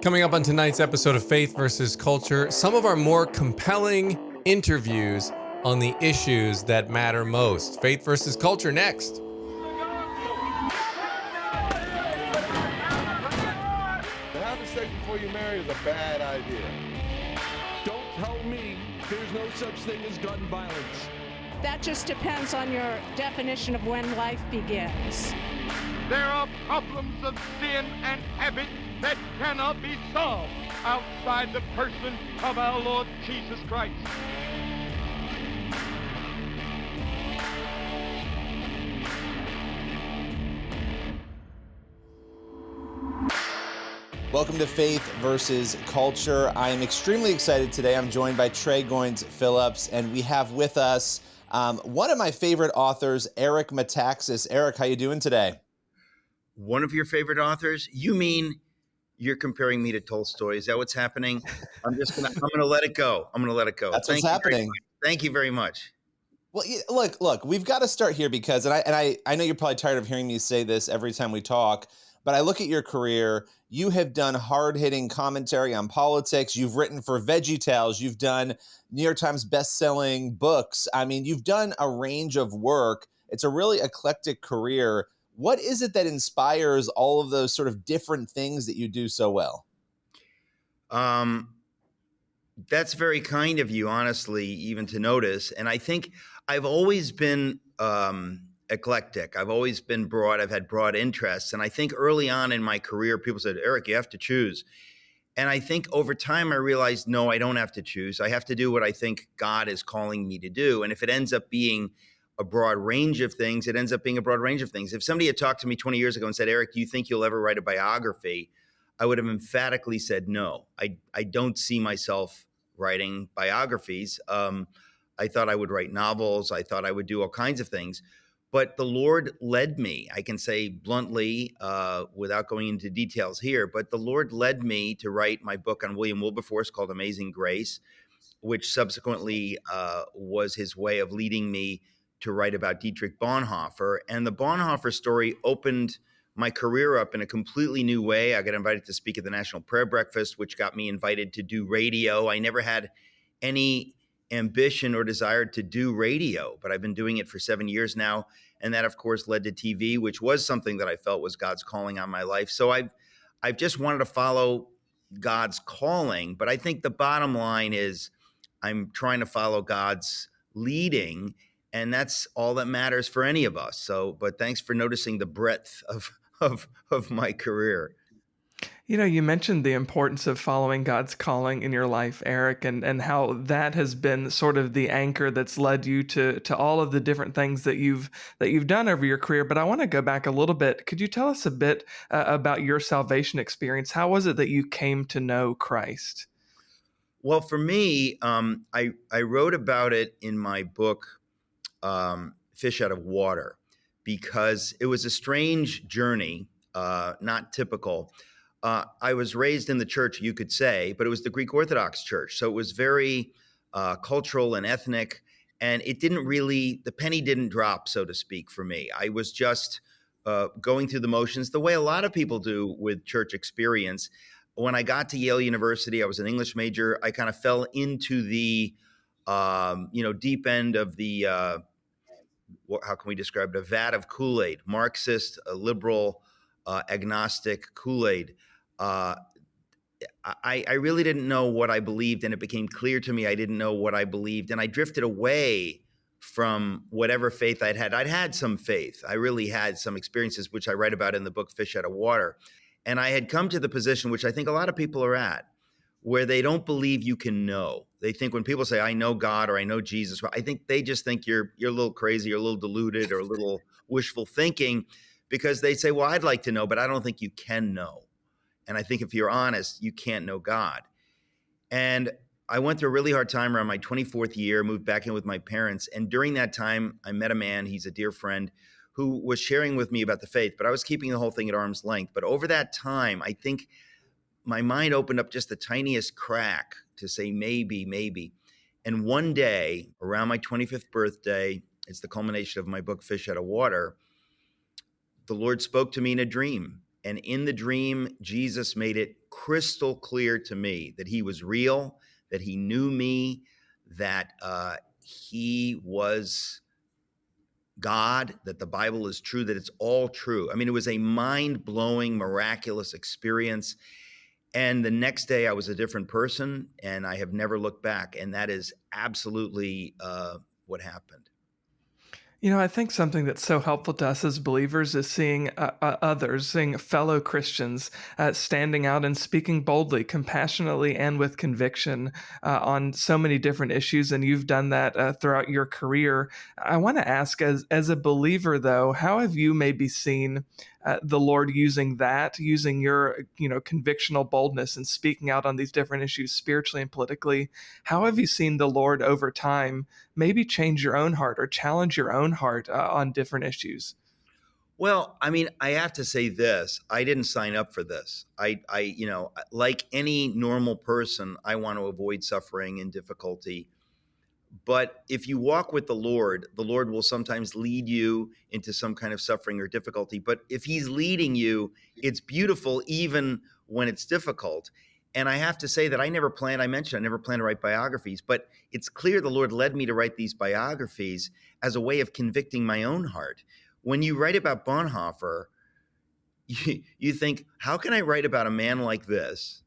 Coming up on tonight's episode of Faith versus Culture, some of our more compelling interviews on the issues that matter most. Faith versus Culture next. To have sex before you marry is a bad idea. Don't tell me there's no such thing as gun violence. That just depends on your definition of when life begins. There are problems of sin and habit that cannot be solved outside the person of our Lord Jesus Christ. Welcome to Faith versus Culture. I am extremely excited today. I'm joined by Goins-Phillips, and we have with us one of my favorite authors, Eric Metaxas. Eric, how you doing today? One of your favorite authors? You mean you're comparing me to Tolstoy? Is that what's happening? I'm gonna let it go. That's what's happening. Thank you very much. Well, look, we've got to start here because, and I know you're probably tired of hearing me say this every time we talk, but I look at your career. You have done hard-hitting commentary on politics. You've written for VeggieTales. You've done New York Times best-selling books. I mean, you've done a range of work. It's a really eclectic career. What is it that inspires all of those sort of different things that you do so well? That's very kind of you, honestly, even to notice. And I think I've always been eclectic. I've always been broad. I've had broad interests. And I think early on in my career, people said, Eric, you have to choose. And I think over time, I realized, no, I don't have to choose. I have to do what I think God is calling me to do. And if it ends up being a broad range of things, it ends up being a broad range of things. If somebody had talked to me 20 years ago and said, Eric, do you think you'll ever write a biography? I would have emphatically said no. I don't see myself writing biographies. I thought I would write novels. I thought I would do all kinds of things. But the Lord led me, I can say bluntly, without going into details here, but the Lord led me to write my book on William Wilberforce called Amazing Grace, which subsequently was his way of leading me to write about Dietrich Bonhoeffer. And the Bonhoeffer story opened my career up in a completely new way. I got invited to speak at the National Prayer Breakfast, which got me invited to do radio. I never had any ambition or desire to do radio, but I've been doing it for 7 years now. And that, of course, led to TV, which was something that I felt was God's calling on my life. So I've just wanted to follow God's calling. But I think the bottom line is I'm trying to follow God's leading, and that's all that matters for any of us. So, but thanks for noticing the breadth of my career. You know, you mentioned the importance of following God's calling in your life, Eric, and how that has been sort of the anchor that's led you to all of the different things that you've done over your career. But I want to go back a little bit. Could you tell us a bit about your salvation experience? How was it that you came to know Christ? Well, for me, I wrote about it in my book, Fish Out of Water, because it was a strange journey, not typical. I was raised in the church, you could say, but it was the Greek Orthodox Church. So it was very cultural and ethnic, and the penny didn't drop, so to speak, for me. I was just going through the motions the way a lot of people do with church experience. When I got to Yale University, I was an English major. I kind of fell into the, deep end of the, how can we describe it? A vat of Kool-Aid, Marxist, liberal, agnostic Kool-Aid. I really didn't know what I believed, and it became clear to me I didn't know what I believed, and I drifted away from whatever faith I'd had. I'd had some faith. I really had some experiences, which I write about in the book Fish Out of Water. And I had come to the position, which I think a lot of people are at, where they don't believe you can know. They think when people say, I know God or I know Jesus, I think they just think you're a little crazy or a little deluded or a little wishful thinking, because they say, well, I'd like to know, but I don't think you can know. And I think if you're honest, you can't know God. And I went through a really hard time around my 24th year, moved back in with my parents. And during that time, I met a man, he's a dear friend, who was sharing with me about the faith, but I was keeping the whole thing at arm's length. But over that time, I think my mind opened up just the tiniest crack to say maybe. And one day, around my 25th birthday, it's the culmination of my book, Fish Out of Water, the Lord spoke to me in a dream. And in the dream, Jesus made it crystal clear to me that he was real, that he knew me, that he was God, that the Bible is true, that it's all true. I mean, it was a mind-blowing, miraculous experience. And the next day I was a different person, and I have never looked back. And that is absolutely what happened. You know, I think something that's so helpful to us as believers is seeing others, seeing fellow Christians standing out and speaking boldly, compassionately, and with conviction on so many different issues. And you've done that throughout your career. I want to ask, as a believer, though, how have you maybe seen the Lord using your, convictional boldness and speaking out on these different issues spiritually and politically? How have you seen the Lord over time maybe change your own heart or challenge your own heart on different issues? Well, I mean, I have to say this. I didn't sign up for this. Like any normal person, I want to avoid suffering and difficulty. But if you walk with the Lord will sometimes lead you into some kind of suffering or difficulty. But if he's leading you, it's beautiful even when it's difficult. And I have to say that I never planned to write biographies, but it's clear the Lord led me to write these biographies as a way of convicting my own heart. When you write about Bonhoeffer, you think, how can I write about a man like this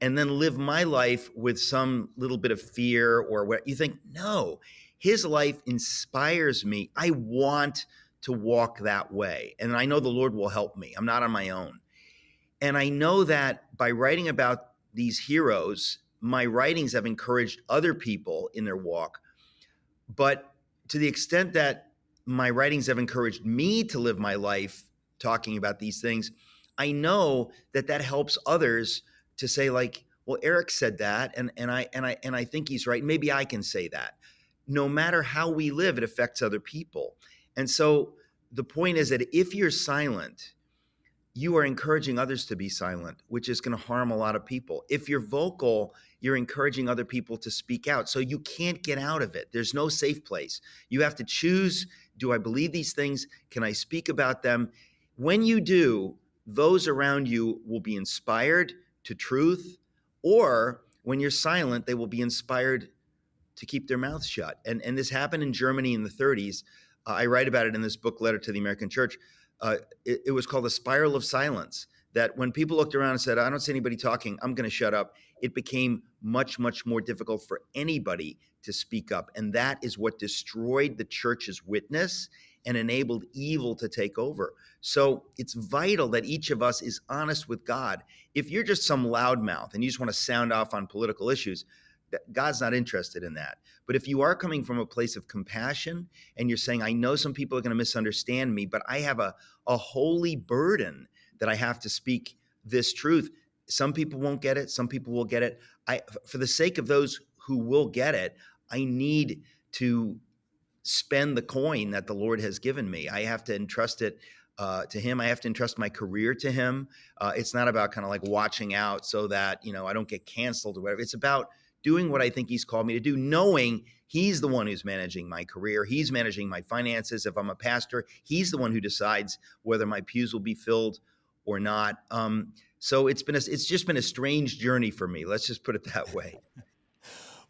and then live my life with some little bit of fear or what? You think, no, his life inspires me. I want to walk that way. And I know the Lord will help me. I'm not on my own. And I know that by writing about these heroes, my writings have encouraged other people in their walk. But to the extent that my writings have encouraged me to live my life talking about these things, I know that helps others to say, like, well, Eric said that, and I think he's right. Maybe I can say that. No matter how we live, it affects other people. And so the point is that if you're silent, you are encouraging others to be silent, which is going to harm a lot of people. If you're vocal, you're encouraging other people to speak out. So you can't get out of it. There's no safe place. You have to choose, do I believe these things? Can I speak about them? When you do, those around you will be inspired to truth, or when you're silent, they will be inspired to keep their mouths shut. And this happened in Germany in the 30s. I write about it in this book, Letter to the American Church. It was called the spiral of silence, that when people looked around and said, I don't see anybody talking, I'm going to shut up, it became much, much more difficult for anybody to speak up. And that is what destroyed the church's witness and enabled evil to take over. So it's vital that each of us is honest with God. If you're just some loudmouth and you just want to sound off on political issues, God's not interested in that. But if you are coming from a place of compassion and you're saying, I know some people are going to misunderstand me, but I have a holy burden that I have to speak this truth. Some people won't get it. Some people will get it. For the sake of those who will get it, I need to spend the coin that the Lord has given me. I have to entrust it to him. I have to entrust my career to him. It's not about kind of like watching out so that, I don't get canceled or whatever. It's about doing what I think he's called me to do, knowing he's the one who's managing my career. He's managing my finances. If I'm a pastor, he's the one who decides whether my pews will be filled or not. So it's just been a strange journey for me. Let's just put it that way.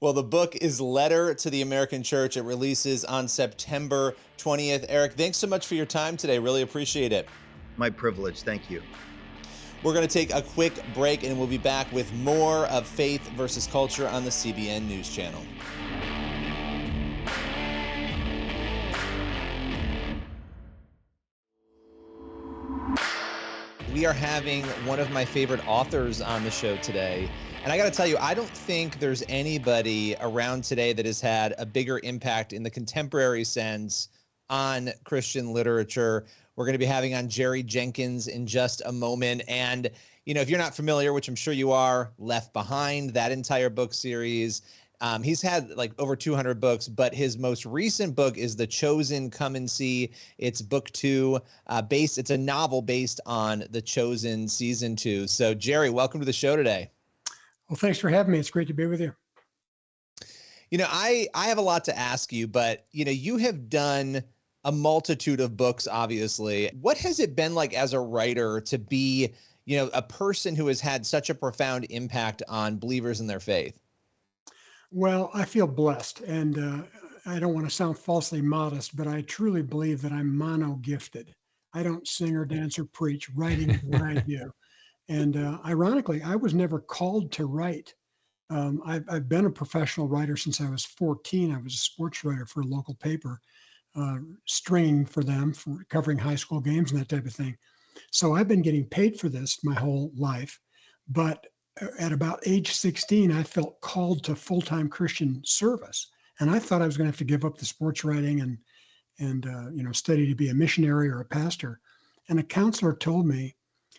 Well, the book is Letter to the American Church. It releases on September 20th. Eric, thanks so much for your time today. Really appreciate it. My privilege. Thank you. We're going to take a quick break, and we'll be back with more of Faith versus Culture on the CBN News Channel. We are having one of my favorite authors on the show today. And I got to tell you, I don't think there's anybody around today that has had a bigger impact in the contemporary sense on Christian literature. We're going to be having on Jerry Jenkins in just a moment. And, if you're not familiar, which I'm sure you are, Left Behind, that entire book series. He's had like over 200 books, but his most recent book is The Chosen, Come and See. It's book 2, it's a novel based on The Chosen season 2. So Jerry, welcome to the show today. Well, thanks for having me. It's great to be with you. I have a lot to ask you, but, you have done a multitude of books, obviously. What has it been like as a writer to be, a person who has had such a profound impact on believers in their faith? Well, I feel blessed, and I don't want to sound falsely modest, but I truly believe that I'm mono gifted. I don't sing or dance or preach. Writing is what I do. And ironically, I was never called to write. I've been a professional writer since I was 14. I was a sports writer for a local paper, stringing for them, for covering high school games and that type of thing. So I've been getting paid for this my whole life. But at about age 16, I felt called to full-time Christian service. And I thought I was going to have to give up the sports writing and study to be a missionary or a pastor. And a counselor told me,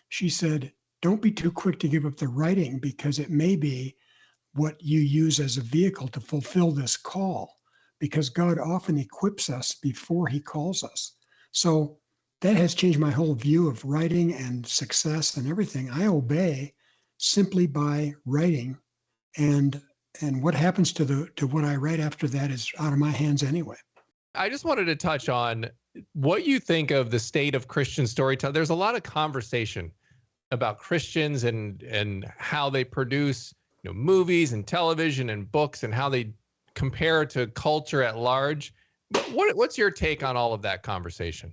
she said, don't be too quick to give up the writing, because it may be what you use as a vehicle to fulfill this call, because God often equips us before he calls us. So that has changed my whole view of writing and success and everything. I obey simply by writing, and what happens to what I write after that is out of my hands anyway. I just wanted to touch on what you think of the state of Christian storytelling. There's a lot of conversation about Christians and how they produce movies and television and books and how they compare to culture at large. What's your take on all of that conversation?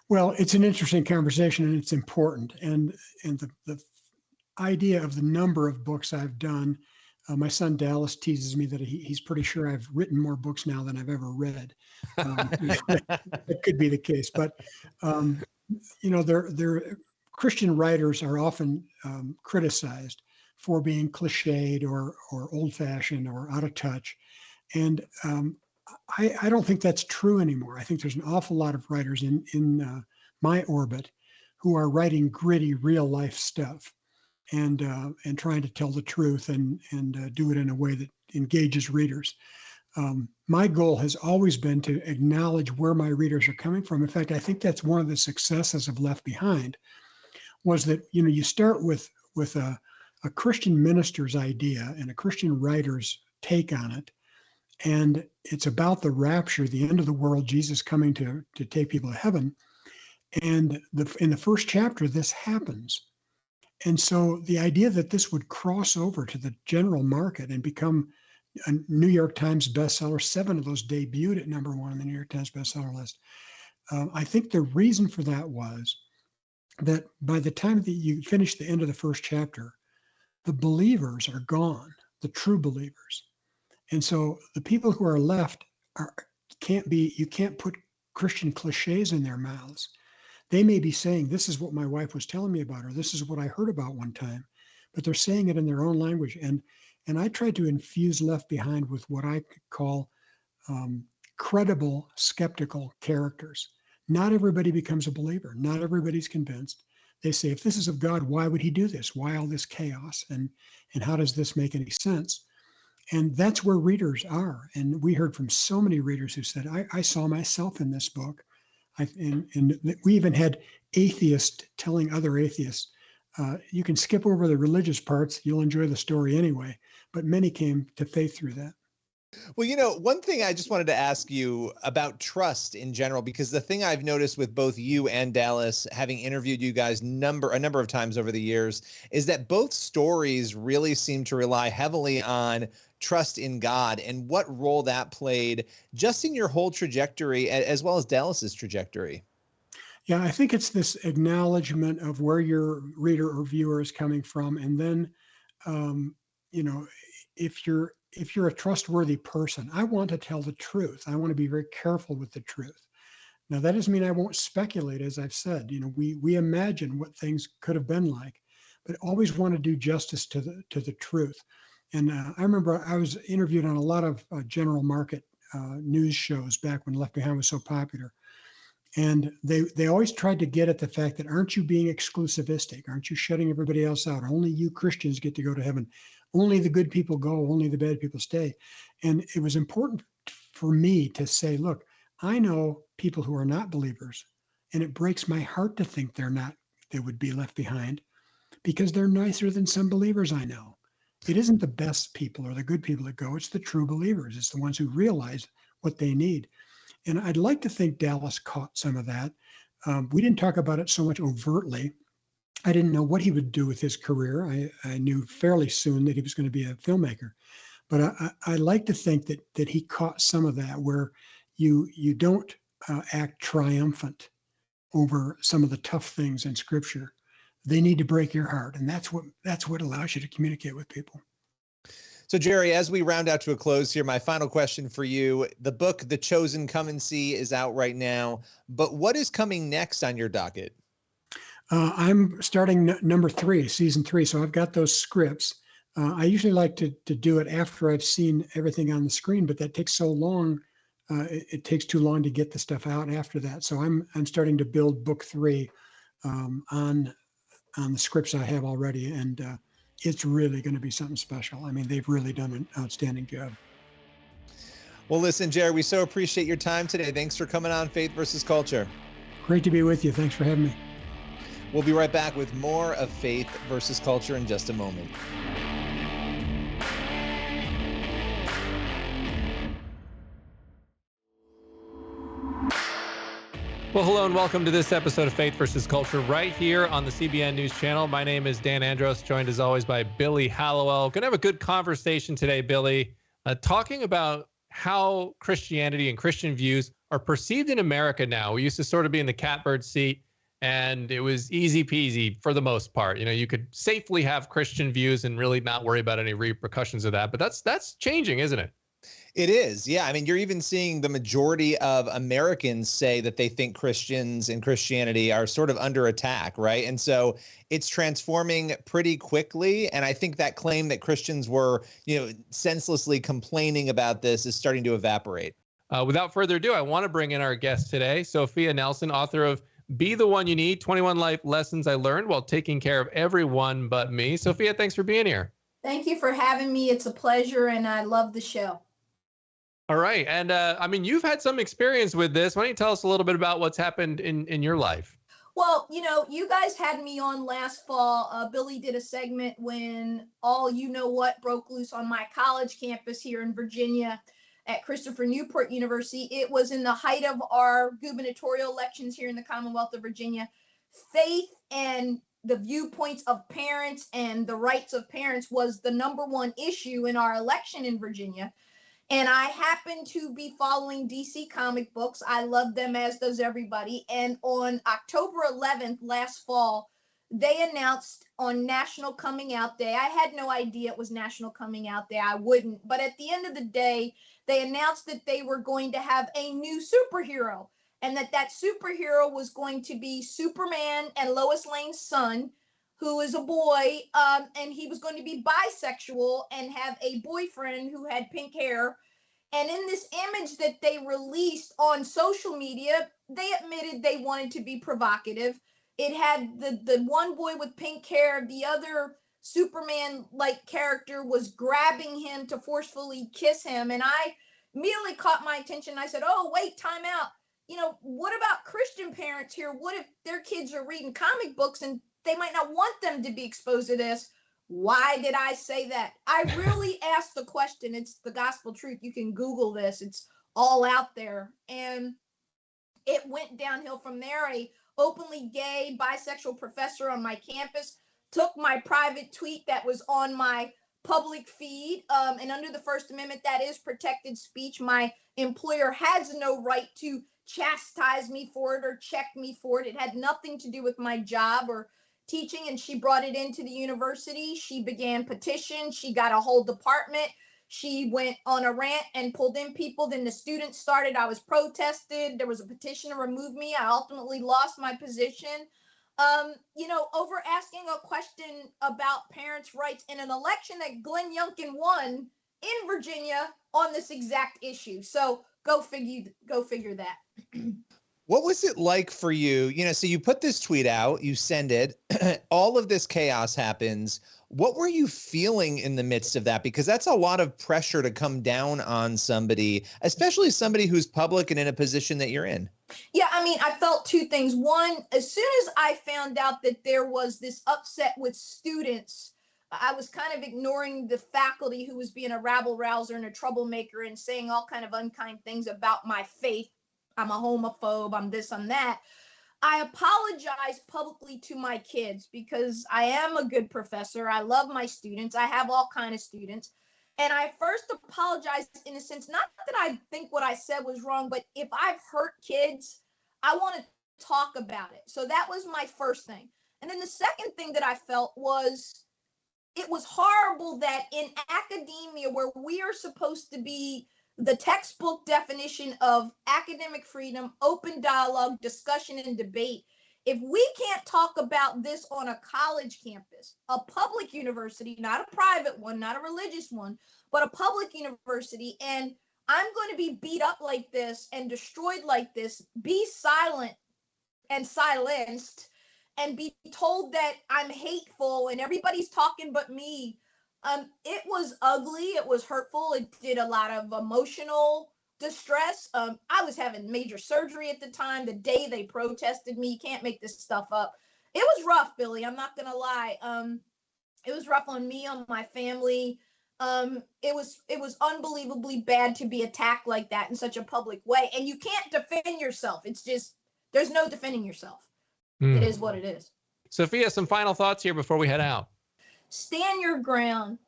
Well, it's an interesting conversation, and it's important. And the idea of the number of books I've done, my son Dallas teases me that he's pretty sure I've written more books now than I've ever read. That could be the case, but Christian writers are often criticized for being cliched or old-fashioned or out of touch, and I don't think that's true anymore. I think there's an awful lot of writers in my orbit who are writing gritty, real-life stuff, and trying to tell the truth and do it in a way that engages readers. My goal has always been to acknowledge where my readers are coming from. In fact, I think that's one of the successes of Left Behind, was that you start with a Christian minister's idea and a Christian writer's take on it, and it's about the rapture, the end of the world, Jesus coming to take people to heaven. And in the first chapter, this happens. And so the idea that this would cross over to the general market and become a New York Times bestseller, 7 of those debuted at number 1 on the New York Times bestseller list. I think the reason for that was that by the time that you finish the end of the first chapter, the believers are gone, the true believers. And so the people who are left you can't put Christian cliches in their mouths. They may be saying, this is what my wife was telling me about, or this is what I heard about one time, but they're saying it in their own language. And I tried to infuse Left Behind with what I call credible, skeptical characters. Not everybody becomes a believer. Not everybody's convinced. They say, if this is of God, why would he do this? Why all this chaos? And how does this make any sense? And that's where readers are. And we heard from so many readers who said, I saw myself in this book. And we even had atheists telling other atheists, you can skip over the religious parts, you'll enjoy the story anyway. But many came to faith through that. Well, one thing I just wanted to ask you about trust in general, because the thing I've noticed with both you and Dallas, having interviewed you guys a number of times over the years, is that both stories really seem to rely heavily on trust in God and what role that played just in your whole trajectory, as well as Dallas's trajectory. Yeah, I think it's this acknowledgement of where your reader or viewer is coming from. And then, if you're a trustworthy person, I want to tell the truth. I want to be very careful with the truth. Now, that doesn't mean I won't speculate, as I've said. We imagine what things could have been like, but always want to do justice to the truth. And I remember I was interviewed on a lot of general market news shows back when Left Behind was so popular. And they always tried to get at the fact that, aren't you being exclusivistic? Aren't you shutting everybody else out? Only you Christians get to go to heaven. Only the good people go, only the bad people stay. And it was important for me to say, look, I know people who are not believers, and it breaks my heart to think they would be left behind, because they're nicer than some believers I know. It isn't the best people or the good people that go, it's the true believers. It's the ones who realize what they need. And I'd like to think Dallas caught some of that. We didn't talk about it so much overtly. I didn't know what he would do with his career. I knew fairly soon that he was going to be a filmmaker. But I like to think that he caught some of that, where you don't act triumphant over some of the tough things in Scripture. They need to break your heart, and that's what allows you to communicate with people. So, Jerry, as we round out to a close here, my final question for you. The book, The Chosen, Come and See, is out right now. But what is coming next on your docket? I'm starting number 3, season 3. So I've got those scripts. I usually like to do it after I've seen everything on the screen, but that takes so long. It takes too long to get the stuff out after that. So I'm starting to build book 3 on the scripts I have already, and it's really going to be something special. I mean, they've really done an outstanding job. Well, listen, Jerry, we so appreciate your time today. Thanks for coming on Faith versus Culture. Great to be with you. Thanks for having me. We'll be right back with more of Faith versus Culture in just a moment. Well, hello and welcome to this episode of Faith versus Culture right here on the CBN News Channel. My name is Dan Andros, joined as always by Billy Hallowell. Going to have a good conversation today, Billy, talking about how Christianity and Christian views are perceived in America now. We used to sort of be in the catbird seat, and it was easy peasy for the most part. You know, you could safely have Christian views and really not worry about any repercussions of that. But that's changing, isn't it? It is. Yeah. I mean, you're even seeing the majority of Americans say that they think Christians and Christianity are sort of under attack, right? And so it's transforming pretty quickly. And I think that claim that Christians were, senselessly complaining about this is starting to evaporate. Without further ado, I want to bring in our guest today, Sophia Nelson, author of Be the One You Need, 21 Life Lessons I Learned While Taking Care of Everyone But Me. Sophia, thanks for being here. Thank you for having me. It's a pleasure, and I love the show. All right. And I mean, you've had some experience with this. Why don't you tell us a little bit about what's happened in your life? Well, you guys had me on last fall. Billy did a segment when all what broke loose on my college campus here in Virginia at Christopher Newport University. It was in the height of our gubernatorial elections here in the Commonwealth of Virginia. Faith and the viewpoints of parents and the rights of parents was the number one issue in our election in Virginia. And I happen to be following DC comic books. I love them, as does everybody. And on October 11th, last fall, they announced on National Coming Out Day. I had no idea it was National Coming Out Day. I wouldn't. But at the end of the day, they announced that they were going to have a new superhero, and that superhero was going to be Superman and Lois Lane's son, who is a boy, and he was going to be bisexual and have a boyfriend who had pink hair. And in this image that they released on social media, they admitted they wanted to be provocative. It had the one boy with pink hair, the other Superman-like character was grabbing him to forcefully kiss him. And I immediately caught my attention. I said, oh, wait, time out. What about Christian parents here? What if their kids are reading comic books and they might not want them to be exposed to this? Why did I say that? I really asked the question. It's the gospel truth. You can Google this. It's all out there. And it went downhill from there. A openly gay bisexual professor on my campus took my private tweet that was on my public feed. And under the First Amendment, that is protected speech. My employer has no right to chastise me for it or check me for it. It had nothing to do with my job or teaching, and she brought it into the university. She began petitions. She got a whole department. She went on a rant and pulled in people. Then the students started. I was protested. There was a petition to remove me. I ultimately lost my position. Over asking a question about parents' rights in an election that Glenn Youngkin won in Virginia on this exact issue. So go figure that. What was it like for you? So you put this tweet out, you send it, all of this chaos happens. What were you feeling in the midst of that? Because that's a lot of pressure to come down on somebody, especially somebody who's public and in a position that you're in. Yeah, I felt two things. One, as soon as I found out that there was this upset with students, I was kind of ignoring the faculty who was being a rabble rouser and a troublemaker and saying all kind of unkind things about my faith. I'm a homophobe, I'm this, I'm that. I apologize publicly to my kids because I am a good professor. I love my students. I have all kind of students. And I first apologized in a sense, not that I think what I said was wrong, but if I've hurt kids, I want to talk about it. So that was my first thing. And then the second thing that I felt was it was horrible that in academia, where we are supposed to be the textbook definition of academic freedom, open dialogue, discussion, and debate, if we can't talk about this on a college campus, a public university, not a private one, not a religious one, but a public university, and I'm going to be beat up like this and destroyed like this, be silent and silenced, and be told that I'm hateful and everybody's talking but me. It was ugly. It was hurtful. It did a lot of emotional distress. I was having major surgery at the time, the day they protested me. You can't make this stuff up. It was rough, Billy. I'm not going to lie. It was rough on me, on my family. It was unbelievably bad to be attacked like that in such a public way. And you can't defend yourself. It's just, there's no defending yourself. It is what it is. Sophia, some final thoughts here before we head out. Stand your ground.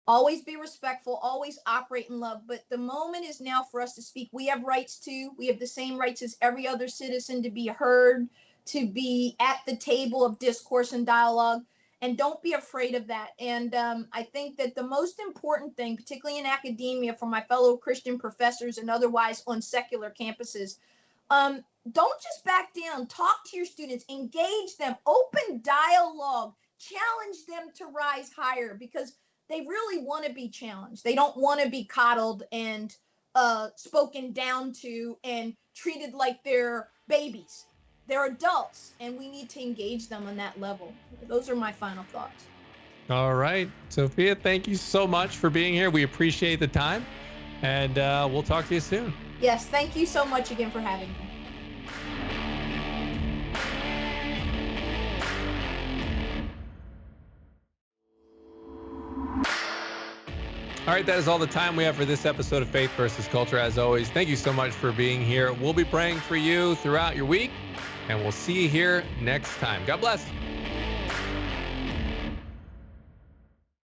Always be respectful. Always operate in love. But the moment is now for us to speak. We have rights too. We have the same rights as every other citizen to be heard, to be at the table of discourse and dialogue. And don't be afraid of that. And I think that the most important thing, particularly in academia, for my fellow Christian professors and otherwise on secular campuses, don't just back down. Talk to your students, engage them, open dialogue, challenge them to rise higher because they really want to be challenged. They don't want to be coddled and spoken down to and treated like they're babies. They're adults, and we need to engage them on that level. Those are my final thoughts. All right. Sophia, thank you so much for being here. We appreciate the time, and we'll talk to you soon. Yes, thank you so much again for having me. All right, that is all the time we have for this episode of Faith versus Culture. As always, thank you so much for being here. We'll be praying for you throughout your week, and we'll see you here next time. God bless.